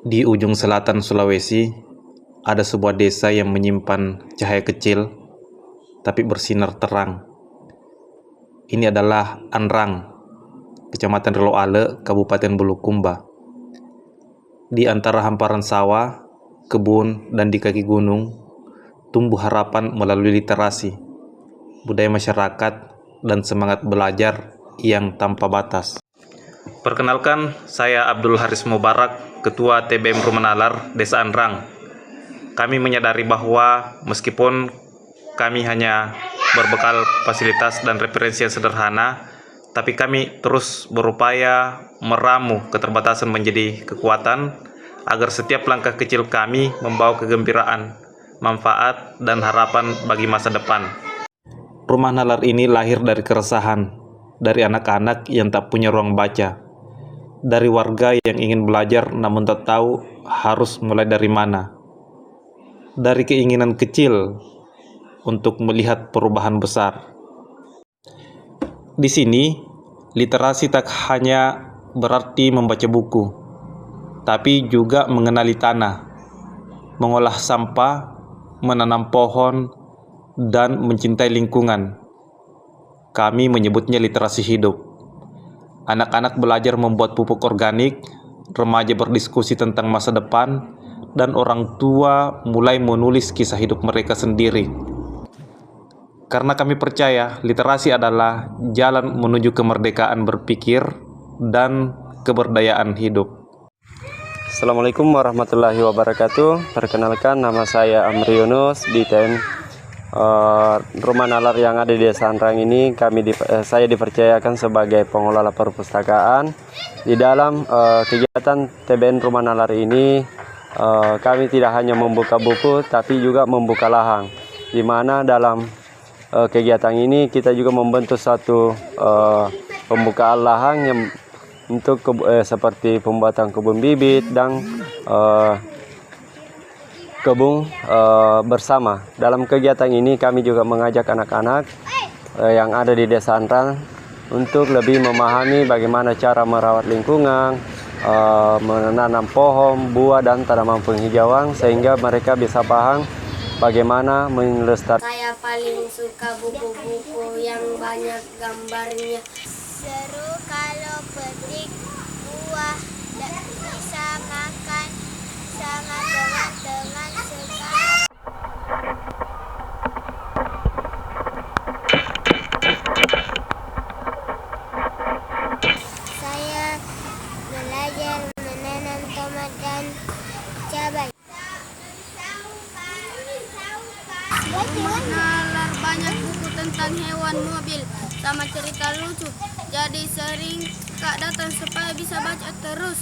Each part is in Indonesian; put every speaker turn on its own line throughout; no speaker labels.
Di ujung selatan Sulawesi, ada sebuah desa yang menyimpan cahaya kecil, tapi bersinar terang. Ini adalah Anrang, Kecamatan Reloale, Kabupaten Bulukumba. Di antara hamparan sawah, kebun, dan di kaki gunung, tumbuh harapan melalui literasi, budaya masyarakat, dan semangat belajar yang tanpa batas. Perkenalkan, saya Abdul Haris Mubarak, Ketua TBM Rumah Nalar, Desa Anrang. Kami menyadari bahwa meskipun kami hanya berbekal fasilitas dan referensi yang sederhana, tapi kami terus berupaya meramu keterbatasan menjadi kekuatan, agar setiap langkah kecil kami membawa kegembiraan, manfaat, dan harapan bagi masa depan. Rumah nalar ini lahir dari keresahan, dari anak-anak yang tak punya ruang baca, dari warga yang ingin belajar namun tak tahu harus mulai dari mana, dari keinginan kecil untuk melihat perubahan besar. Di sini, literasi tak hanya berarti membaca buku, tapi juga mengenali tanah, mengolah sampah, menanam pohon, dan mencintai lingkungan. Kami menyebutnya literasi hidup. Anak-anak belajar membuat pupuk organik, remaja berdiskusi tentang masa depan, dan orang tua mulai menulis kisah hidup mereka sendiri. Karena kami percaya literasi adalah jalan menuju kemerdekaan berpikir dan keberdayaan hidup.
Assalamualaikum warahmatullahi wabarakatuh. Perkenalkan, nama saya Amri Yunus. Di Rumah Nalar yang ada di Desa Anrang ini, saya dipercayakan sebagai pengelola perpustakaan. Di dalam kegiatan TBN Rumah Nalar ini, kami tidak hanya membuka buku, tapi juga membuka lahang, di mana dalam kegiatan ini kita juga membentuk satu pembukaan lahang yang untuk seperti pembuatan kebun bibit dan kebun bersama. Dalam kegiatan ini kami juga mengajak anak-anak yang ada di Desa Anrang untuk lebih memahami bagaimana cara merawat lingkungan, menanam pohon, buah, dan tanaman penghijauan, sehingga mereka bisa paham bagaimana melestarikan.
Saya paling suka buku-buku yang banyak gambarnya. Seru kalau petik buah dan bisa makan sama teman-teman sekarang. Saya belajar menanam tomat dan cabai. Nalar banyak buku tentang hewan, mobil, sama cerita lucu. Jadi sering Kak datang supaya bisa baca terus.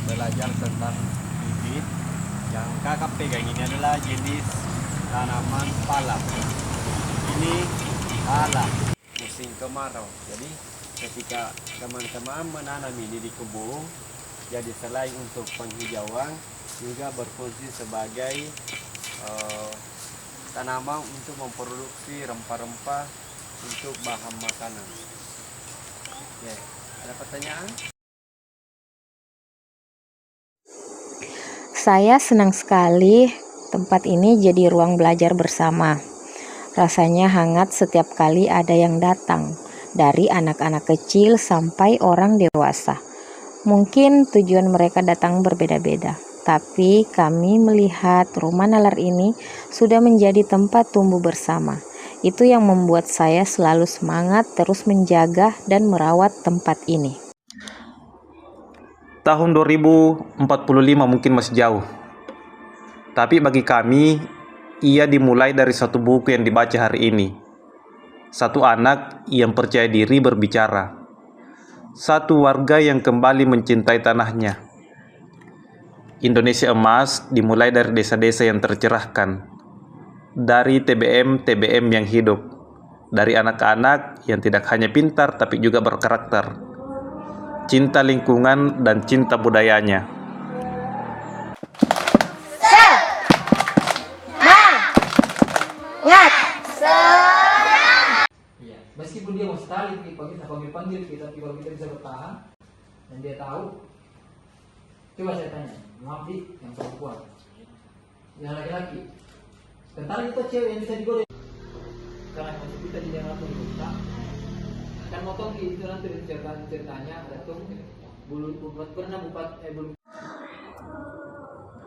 Belajar tentang bibit. Yang kakak pegang ini adalah jenis tanaman pala. Ini pala musim kemarau. Jadi ketika teman-teman menanam ini di kebun, jadi selain untuk penghijauan, juga berfungsi sebagai tanaman untuk memproduksi rempah-rempah untuk bahan makanan. Oke, ada pertanyaan?
Saya senang sekali tempat ini jadi ruang belajar bersama. Rasanya hangat setiap kali ada yang datang, dari anak-anak kecil sampai orang dewasa. Mungkin tujuan mereka datang berbeda-beda, tapi kami melihat Rumah Nalar ini sudah menjadi tempat tumbuh bersama. Itu yang membuat saya selalu semangat terus menjaga dan merawat tempat ini.
Tahun 2045 mungkin masih jauh, tapi bagi kami, ia dimulai dari satu buku yang dibaca hari ini. Satu anak yang percaya diri berbicara. Satu warga yang kembali mencintai tanahnya. Indonesia emas dimulai dari desa-desa yang tercerahkan, dari TBM yang hidup, dari anak-anak yang tidak hanya pintar tapi juga berkarakter, cinta lingkungan dan cinta budayanya.
Meskipun dia mau sekali panggil kita, kalau kita bisa bertahan dan dia tahu Coba saya tanya, Muhammad yang perempuan, yang laki-laki, tentara itu cewek yang bisa digoreng. Karena masih kita di dalam kita kan motong itu nanti ceritanya ada tuh bulu pernah bulu.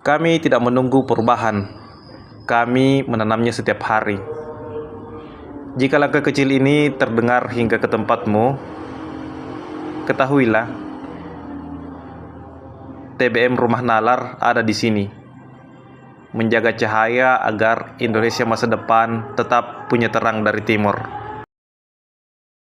Kami tidak menunggu perubahan. Kami menanamnya setiap hari. Jika langkah kecil ini terdengar hingga ke tempatmu, ketahuilah, TBM Rumah Nalar ada di sini, menjaga cahaya agar Indonesia masa depan tetap punya terang dari timur.